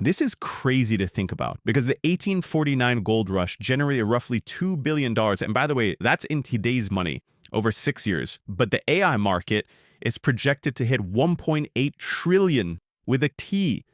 This is crazy to think about because the 1849 gold rush generated roughly $2 billion. And by the way, that's in today's money over 6 years. But the AI market is projected to hit 1.8 trillion with a T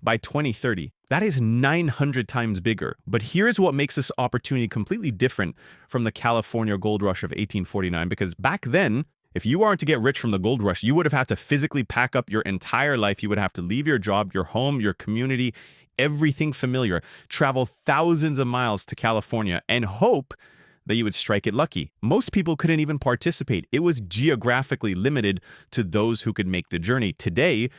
by 2030. That is 900 times bigger. But here's what makes this opportunity completely different from the California gold rush of 1849, because back then, if you wanted to get rich from the gold rush, you would have had to physically pack up your entire life. You would have to leave your job, your home, your community, everything familiar, travel thousands of miles to California, and hope that you would strike it lucky. Most people couldn't even participate. It was geographically limited to those who could make the journey. Today,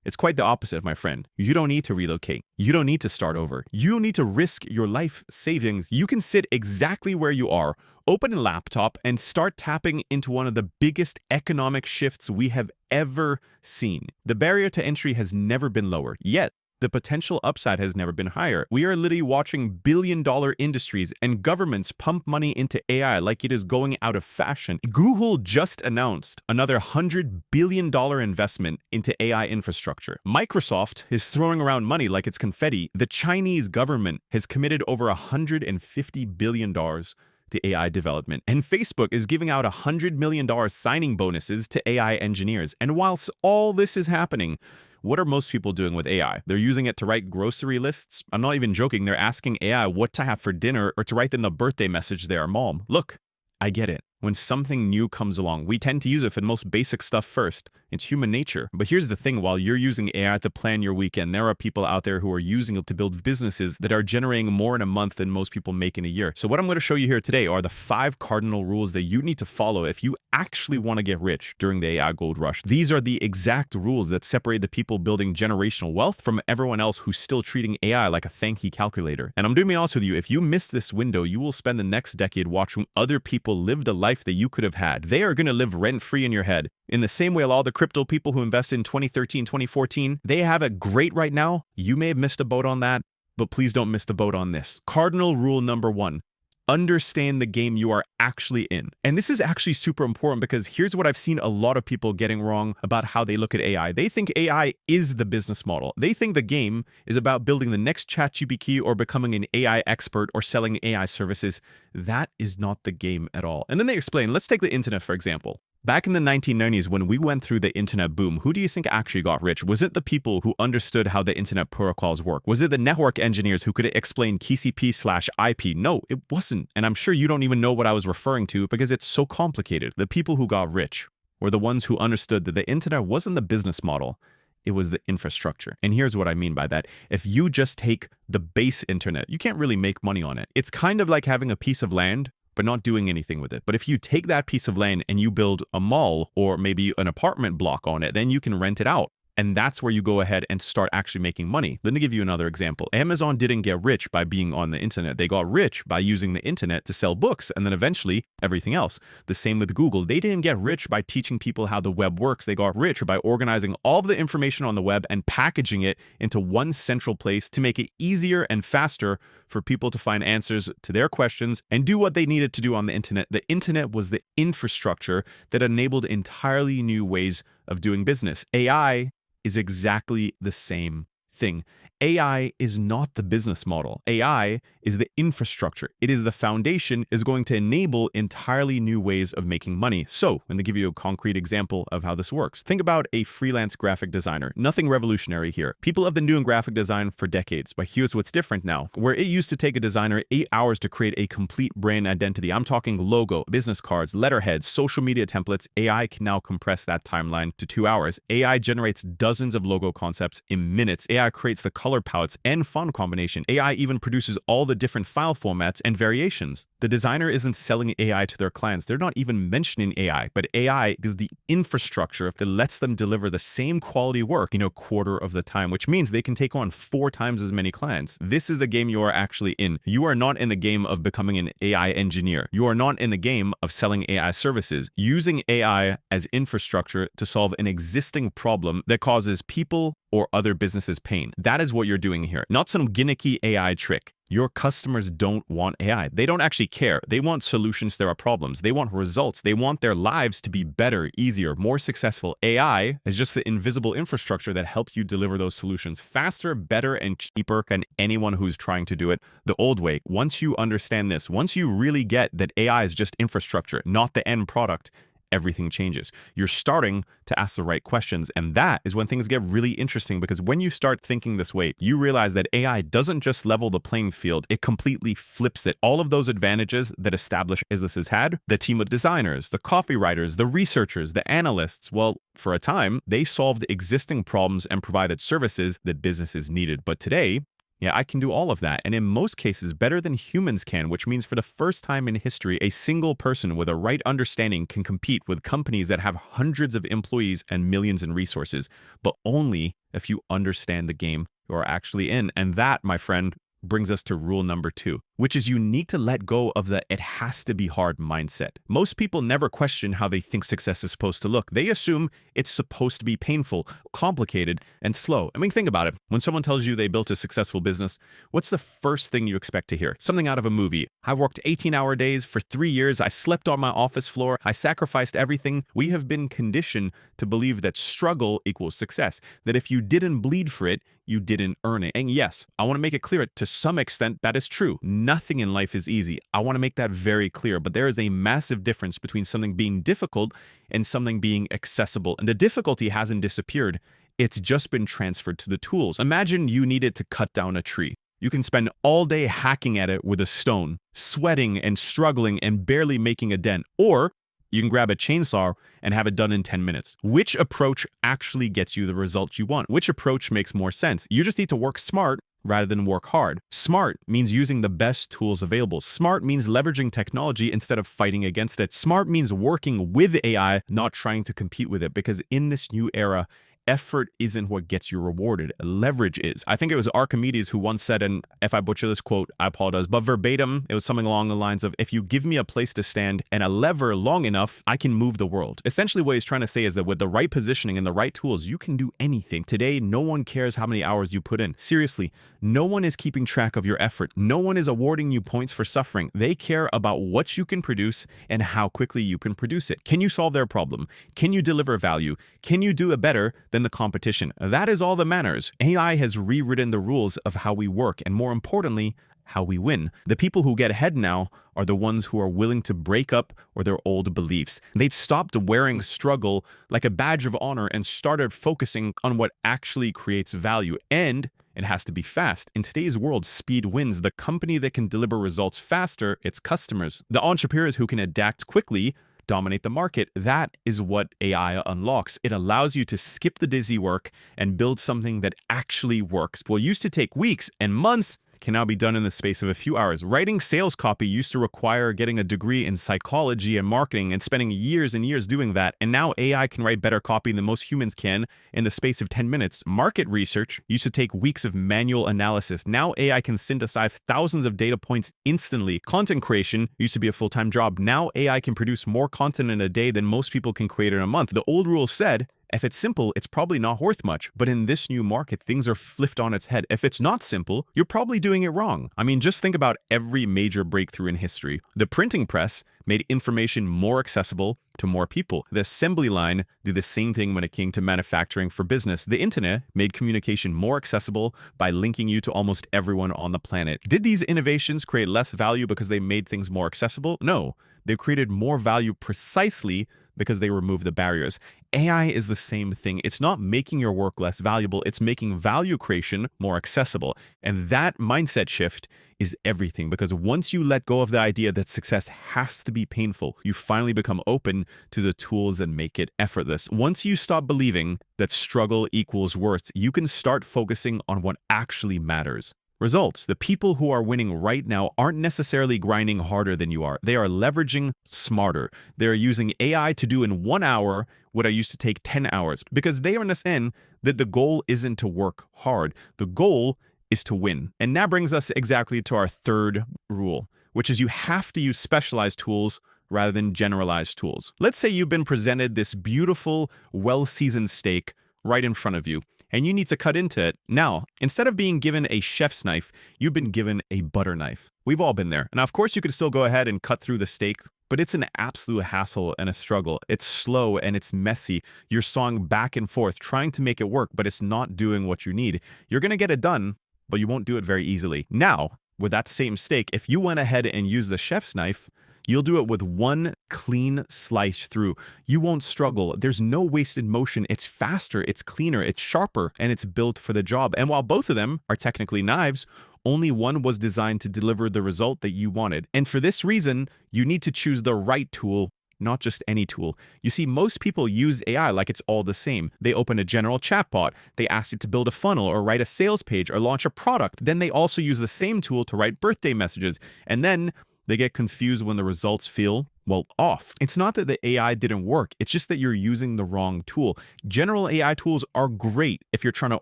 it's quite the opposite, my friend. You don't need to relocate. You don't need to start over. You don't need to risk your life savings. You can sit exactly where you are, open a laptop, and start tapping into one of the biggest economic shifts we have ever seen. The barrier to entry has never been lower, yet the potential upside has never been higher. We are literally watching billion-dollar industries and governments pump money into AI like it is going out of fashion. Google just announced another $100 billion investment into AI infrastructure. Microsoft is throwing around money like it's confetti. The Chinese government has committed over $150 billion to AI development. And Facebook is giving out $100 million signing bonuses to AI engineers. And whilst all this is happening, what are most people doing with AI? They're using it to write grocery lists. I'm not even joking. They're asking AI what to have for dinner or to write them a birthday message to their mom. Look, I get it. When something new comes along, we tend to use it for the most basic stuff first. It's human nature. But here's the thing, while you're using AI to plan your weekend, there are people out there who are using it to build businesses that are generating more in a month than most people make in a year. So what I'm going to show you here today are the 5 cardinal rules that you need to follow if you actually want to get rich during the AI gold rush. These are the exact rules that separate the people building generational wealth from everyone else who's still treating AI like a Sankey calculator. And I'm going to be honest with you, if you miss this window, you will spend the next decade watching other people live the life that you could have had. They are going to live rent-free in your head. In the same way, all the crypto people who invested in 2013, 2014, they have it great right now. You may have missed a boat on that, but please don't miss the boat on this. Cardinal rule number 1. Understand the game you are actually in. And this is actually super important because here's what I've seen a lot of people getting wrong about how they look at AI. They think AI is the business model. They think the game is about building the next ChatGPT or becoming an AI expert or selling AI services. That is not the game at all. And then they explain, let's take the internet, for example. Back in the 1990s, when we went through the internet boom, who do you think actually got rich? Was it the people who understood how the internet protocols work? Was it the network engineers who could explain TCP/IP? No, it wasn't. And I'm sure you don't even know what I was referring to because it's so complicated. The people who got rich were the ones who understood that the internet wasn't the business model. It was the infrastructure. And here's what I mean by that. If you just take the base internet, you can't really make money on it. It's kind of like having a piece of land but not doing anything with it. But if you take that piece of land and you build a mall or maybe an apartment block on it, then you can rent it out. And that's where you go ahead and start actually making money. Let me give you another example. Amazon didn't get rich by being on the internet. They got rich by using the internet to sell books and then eventually everything else. The same with Google. They didn't get rich by teaching people how the web works. They got rich by organizing all of the information on the web and packaging it into one central place to make it easier and faster for people to find answers to their questions and do what they needed to do on the internet. The internet was the infrastructure that enabled entirely new ways of doing business. AI is exactly the same thing. AI is not the business model. AI is the infrastructure. It is the foundation, is going to enable entirely new ways of making money. So, let me give you a concrete example of how this works. Think about a freelance graphic designer. Nothing revolutionary here. People have been doing graphic design for decades, but here's what's different now. Where it used to take a designer 8 hours to create a complete brand identity, I'm talking logo, business cards, letterheads, social media templates, AI can now compress that timeline to 2 hours. AI generates dozens of logo concepts in minutes. AI creates the color palettes and font combination. AI even produces all the different file formats and variations. The designer isn't selling AI to their clients. They're not even mentioning AI, but AI is the infrastructure that lets them deliver the same quality work in a quarter of the time, which means they can take on 4 times as many clients. This is the game you are actually in. You are not in the game of becoming an AI engineer. You are not in the game of selling AI services. Using AI as infrastructure to solve an existing problem that causes people or other businesses pain. That is what you're doing here, not some gimmicky AI trick. Your customers don't want AI. They don't actually care. They want solutions to their problems. They want results. They want their lives to be better, easier, more successful. AI is just the invisible infrastructure that helps you deliver those solutions faster, better, and cheaper than anyone who's trying to do it the old way. Once you understand this, once you really get that AI is just infrastructure, not the end product, everything changes. You're starting to ask the right questions. And that is when things get really interesting, because when you start thinking this way, you realize that AI doesn't just level the playing field, it completely flips it. All of those advantages that established businesses had, the team of designers, the copywriters, the researchers, the analysts, well, for a time, they solved existing problems and provided services that businesses needed. But today, yeah, I can do all of that, and in most cases better than humans can, which means for the first time in history, a single person with a right understanding can compete with companies that have hundreds of employees and millions in resources, but only if you understand the game you're actually in. And that, my friend, brings us to rule number 2, which is you need to let go of the "it has to be hard" mindset. Most people never question how they think success is supposed to look. They assume it's supposed to be painful, complicated, and slow. I mean, think about it. When someone tells you they built a successful business, what's the first thing you expect to hear? Something out of a movie. "I've worked 18-hour days for 3 years. I slept on my office floor. I sacrificed everything." We have been conditioned to believe that struggle equals success, that if you didn't bleed for it, you didn't earn it. And yes, I want to make it clear, to some extent, that is true. Nothing in life is easy. I want to make that very clear. But there is a massive difference between something being difficult and something being accessible. And the difficulty hasn't disappeared. It's just been transferred to the tools. Imagine you needed to cut down a tree. You can spend all day hacking at it with a stone, sweating and struggling and barely making a dent. Or you can grab a chainsaw and have it done in 10 minutes. Which approach actually gets you the results you want? Which approach makes more sense? You just need to work smart rather than work hard. Smart means using the best tools available. Smart means leveraging technology instead of fighting against it. Smart means working with AI, not trying to compete with it, because in this new era, effort isn't what gets you rewarded. Leverage is. I think it was Archimedes who once said, and if I butcher this quote, I apologize, but verbatim, it was something along the lines of, "If you give me a place to stand and a lever long enough, I can move the world." Essentially, what he's trying to say is that with the right positioning and the right tools, you can do anything. Today, no one cares how many hours you put in. Seriously, no one is keeping track of your effort. No one is awarding you points for suffering. They care about what you can produce and how quickly you can produce it. Can you solve their problem? Can you deliver value? Can you do it better than the competition? That is all that matters. AI has rewritten the rules of how we work, and more importantly, how we win. The people who get ahead now are the ones who are willing to break up or their old beliefs. They'd stopped wearing struggle like a badge of honor and started focusing on what actually creates value. And it has to be fast. In today's world, speed wins. The company that can deliver results faster, its customers. The entrepreneurs who can adapt quickly dominate the market. That is what AI unlocks. It allows you to skip the busy work and build something that actually works. What used to take weeks and months can now be done in the space of a few hours. Writing sales copy used to require getting a degree in psychology and marketing and spending years and years doing that. And now AI can write better copy than most humans can in the space of 10 minutes. Market research used to take weeks of manual analysis. Now AI can synthesize thousands of data points instantly. Content creation used to be a full-time job. Now AI can produce more content in a day than most people can create in a month. The old rule said, if it's simple, it's probably not worth much. But in this new market, things are flipped on its head. If it's not simple, you're probably doing it wrong. I mean, just think about every major breakthrough in history. The printing press made information more accessible to more people. The assembly line did the same thing when it came to manufacturing for business. The internet made communication more accessible by linking you to almost everyone on the planet. Did these innovations create less value because they made things more accessible? No, they created more value precisely because they remove the barriers. AI is the same thing. It's not making your work less valuable, it's making value creation more accessible. And that mindset shift is everything, because once you let go of the idea that success has to be painful, you finally become open to the tools that make it effortless. Once you stop believing that struggle equals worth, you can start focusing on what actually matters. Results. The people who are winning right now aren't necessarily grinding harder than you are. They are leveraging smarter. They are using AI to do in 1 hour what I used to take 10 hours, because they understand that the goal isn't to work hard. The goal is to win. And that brings us exactly to our third rule, which is you have to use specialized tools rather than generalized tools. Let's say you've been presented this beautiful, well-seasoned steak right in front of you, and you need to cut into it. Now, instead of being given a chef's knife, you've been given a butter knife. We've all been there. Now, of course, you could still go ahead and cut through the steak, but it's an absolute hassle and a struggle. It's slow and it's messy. You're sawing back and forth, trying to make it work, but it's not doing what you need. You're going to get it done, but you won't do it very easily. Now, with that same steak, if you went ahead and used the chef's knife, you'll do it with one clean slice through. You won't struggle. There's no wasted motion. It's faster, it's cleaner, it's sharper, and it's built for the job. And while both of them are technically knives, only one was designed to deliver the result that you wanted. And for this reason, you need to choose the right tool, not just any tool. You see, most people use AI like it's all the same. They open a general chatbot, they ask it to build a funnel or write a sales page or launch a product. Then they also use the same tool to write birthday messages. And then they get confused when the results feel, well, off. It's not that the AI didn't work. It's just that you're using the wrong tool. General AI tools are great if you're trying to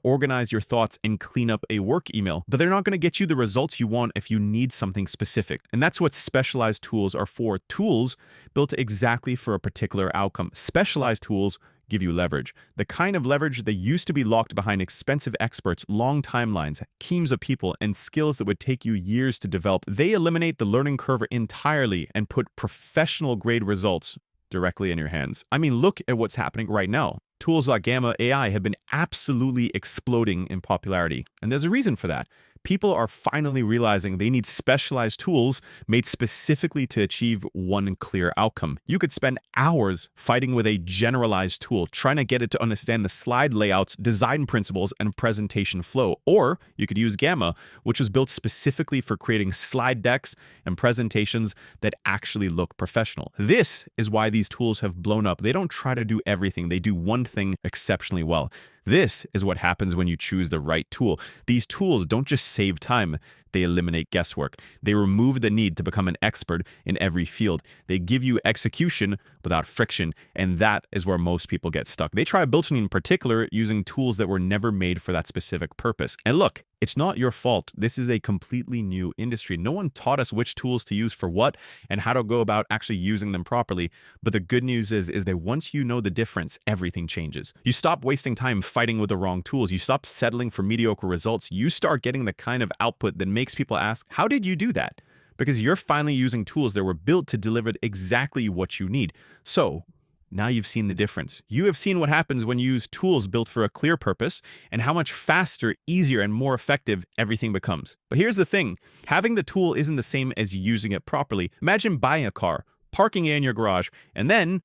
organize your thoughts and clean up a work email, but they're not going to get you the results you want if you need something specific. And that's what specialized tools are for. Tools built exactly for a particular outcome. Specialized tools give you leverage. The kind of leverage that used to be locked behind expensive experts, long timelines, teams of people, and skills that would take you years to develop. They eliminate the learning curve entirely and put professional grade results directly in your hands. I mean, look at what's happening right now. Tools like Gamma AI have been absolutely exploding in popularity, and there's a reason for that. People are finally realizing they need specialized tools made specifically to achieve one clear outcome. You could spend hours fighting with a generalized tool, trying to get it to understand the slide layouts, design principles, and presentation flow. Or you could use Gamma, which was built specifically for creating slide decks and presentations that actually look professional. This is why these tools have blown up. They don't try to do everything. They do one thing exceptionally well. This is what happens when you choose the right tool. These tools don't just save time, they eliminate guesswork. They remove the need to become an expert in every field. They give you execution without friction, and that is where most people get stuck. They try building in particular using tools that were never made for that specific purpose. And look, it's not your fault. This is a completely new industry. No one taught us which tools to use for what and how to go about actually using them properly. But the good news is that once you know the difference, everything changes. You stop wasting time fighting with the wrong tools. You stop settling for mediocre results. You start getting the kind of output that makes people ask, how did you do that? Because you're finally using tools that were built to deliver exactly what you need. So now you've seen the difference. You have seen what happens when you use tools built for a clear purpose and how much faster, easier, and more effective everything becomes. But here's the thing. Having the tool isn't the same as using it properly. Imagine buying a car, parking it in your garage, and then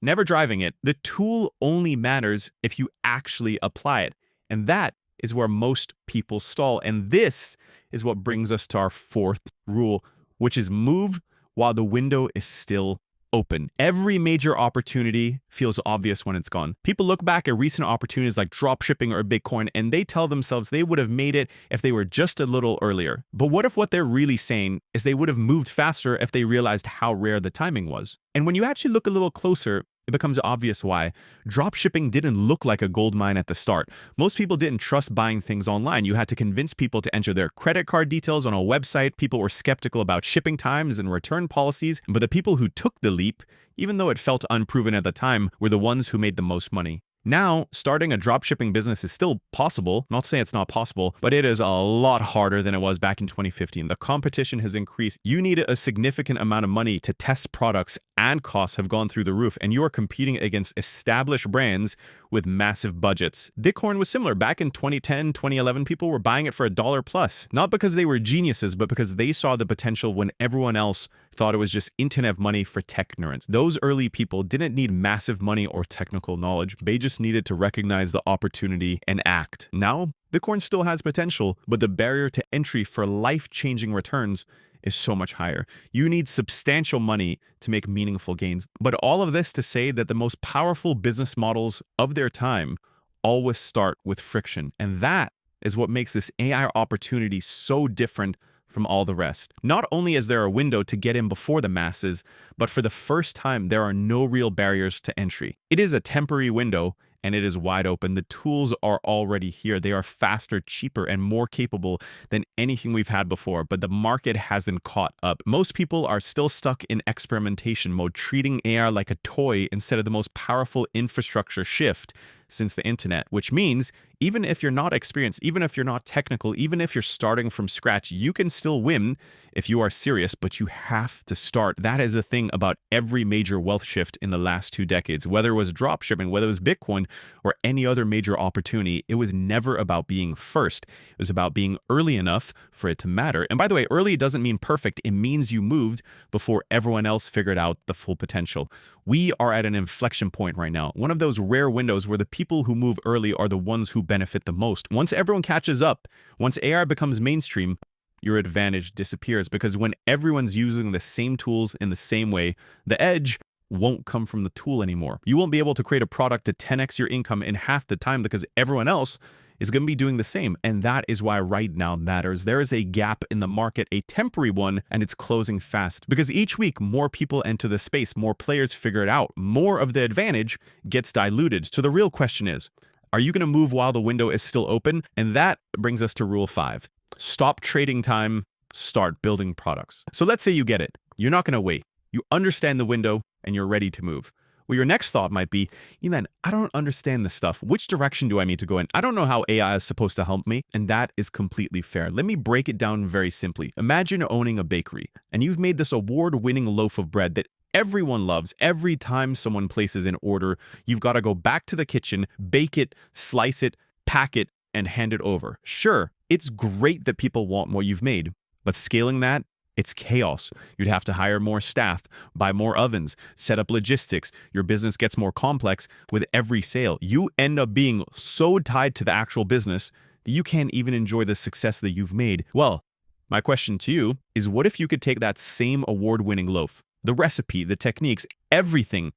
never driving it. The tool only matters if you actually apply it. And that is where most people stall. And this is what brings us to our fourth rule, which is move while the window is still open. Every major opportunity feels obvious when it's gone. People look back at recent opportunities like dropshipping or Bitcoin, and they tell themselves they would have made it if they were just a little earlier. But what if what they're really saying is they would have moved faster if they realized how rare the timing was? And when you actually look a little closer, it becomes obvious why. Dropshipping didn't look like a gold mine at the start. Most people didn't trust buying things online. You had to convince people to enter their credit card details on a website. People were skeptical about shipping times and return policies. But the people who took the leap, even though it felt unproven at the time, were the ones who made the most money. Now, starting a dropshipping business is still possible. Not saying it's not possible, but it is a lot harder than it was back in 2015. The competition has increased. You need a significant amount of money to test products, and costs have gone through the roof, and you are competing against established brands with massive budgets. Bitcoin was similar. Back in 2010, 2011, people were buying it for $1 plus, not because they were geniuses, but because they saw the potential when everyone else thought it was just internet money for tech nerds. Those early people didn't need massive money or technical knowledge. They just needed to recognize the opportunity and act. Now, Bitcoin still has potential, but the barrier to entry for life-changing returns is so much higher. You need substantial money to make meaningful gains. But all of this to say that the most powerful business models of their time always start with friction. And that is what makes this AI opportunity so different from all the rest. Not only is there a window to get in before the masses, but for the first time, there are no real barriers to entry. It is a temporary window, and it is wide open. The tools are already here. They are faster, cheaper, and more capable than anything we've had before, but the market hasn't caught up. Most people are still stuck in experimentation mode, treating AI like a toy instead of the most powerful infrastructure shift since the internet, which means even if you're not experienced, even if you're not technical, even if you're starting from scratch, you can still win if you are serious, but you have to start. That is a thing about every major wealth shift in the last 2 decades, whether it was dropshipping, whether it was Bitcoin or any other major opportunity. It was never about being first. It was about being early enough for it to matter. And by the way, early doesn't mean perfect. It means you moved before everyone else figured out the full potential. We are at an inflection point right now, one of those rare windows where the people who move early are the ones who benefit the most. Once everyone catches up, once AI becomes mainstream, your advantage disappears, because when everyone's using the same tools in the same way, the edge won't come from the tool anymore. You won't be able to create a product to 10x your income in half the time because everyone else is going to be doing the same. And that is why right now matters. There is a gap in the market, a temporary one, and it's closing fast because each week more people enter the space, more players figure it out, more of the advantage gets diluted. So the real question is, are you going to move while the window is still open? And that brings us to rule 5. Stop trading time, start building products. So let's say you get it. You're not going to wait. You understand the window and you're ready to move. Well, your next thought might be, Elan, I don't understand this stuff. Which direction do I need to go in? I don't know how AI is supposed to help me. And that is completely fair. Let me break it down very simply. Imagine owning a bakery and you've made this award-winning loaf of bread that everyone loves. Every time someone places an order, you've got to go back to the kitchen, bake it, slice it, pack it, and hand it over. Sure, it's great that people want what you've made, but scaling that, it's chaos. You'd have to hire more staff, buy more ovens, set up logistics. Your business gets more complex with every sale. You end up being so tied to the actual business that you can't even enjoy the success that you've made. Well, my question to you is, what if you could take that same award-winning loaf, the recipe, the techniques, everything,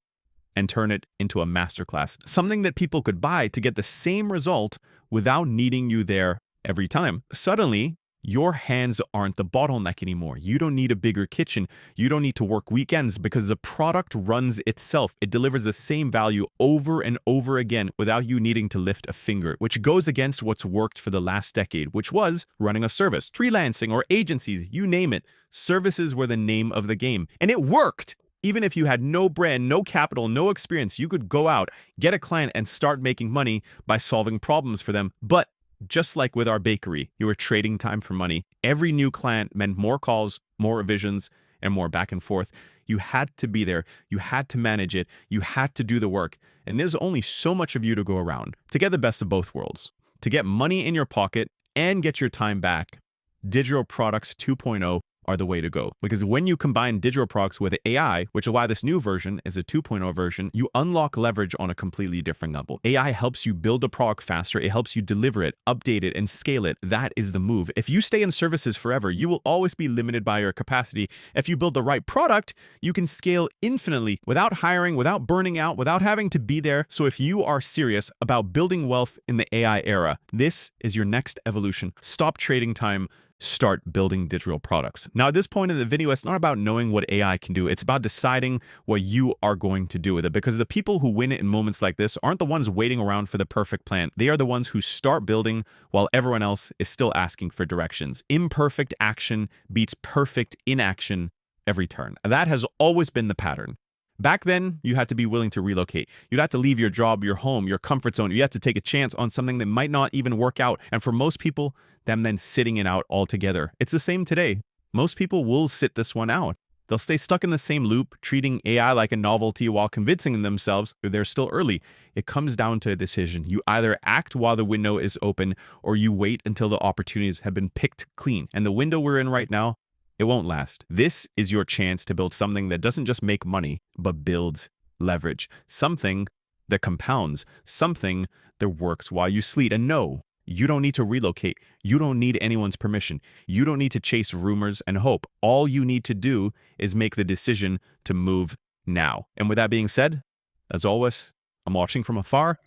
and turn it into a masterclass, something that people could buy to get the same result without needing you there every time? Suddenly, your hands aren't the bottleneck anymore. You don't need a bigger kitchen. You don't need to work weekends because the product runs itself. It delivers the same value over and over again without you needing to lift a finger, which goes against what's worked for the last decade, which was running a service, freelancing, or agencies, you name it. Services were the name of the game, and it worked. Even if you had no brand, no capital, no experience, you could go out, get a client, and start making money by solving problems for them. But just like with our bakery, you were trading time for money. Every new client meant more calls, more revisions, and more back and forth. You had to be there. You had to manage it. You had to do the work. And there's only so much of you to go around. To get the best of both worlds, to get money in your pocket and get your time back, Digital Products 2.0 are the way to go. Because when you combine digital products with AI, which is why this new version is a 2.0 version, you unlock leverage on a completely different level. AI helps you build a product faster. It helps you deliver it, update it, and scale it. That is the move. If you stay in services forever, you will always be limited by your capacity. If you build the right product, you can scale infinitely without hiring, without burning out, without having to be there. So if you are serious about building wealth in the AI era, this is your next evolution. Stop trading time. Start building digital products. Now, at this point in the video, it's not about knowing what AI can do. It's about deciding what you are going to do with it, because the people who win it in moments like this aren't the ones waiting around for the perfect plan. They are the ones who start building while everyone else is still asking for directions. Imperfect action beats perfect inaction every turn. That has always been the pattern. Back then, you had to be willing to relocate. You'd have to leave your job, your home, your comfort zone. You had to take a chance on something that might not even work out. And for most people, that meant sitting it out altogether. It's the same today. Most people will sit this one out. They'll stay stuck in the same loop, treating AI like a novelty while convincing themselves that they're still early. It comes down to a decision. You either act while the window is open, or you wait until the opportunities have been picked clean. And the window we're in right now, it won't last. This is your chance to build something that doesn't just make money, but builds leverage. Something that compounds. Something that works while you sleep. And no, you don't need to relocate. You don't need anyone's permission. You don't need to chase rumors and hope. All you need to do is make the decision to move now. And with that being said, as always, I'm watching from afar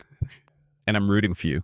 and I'm rooting for you.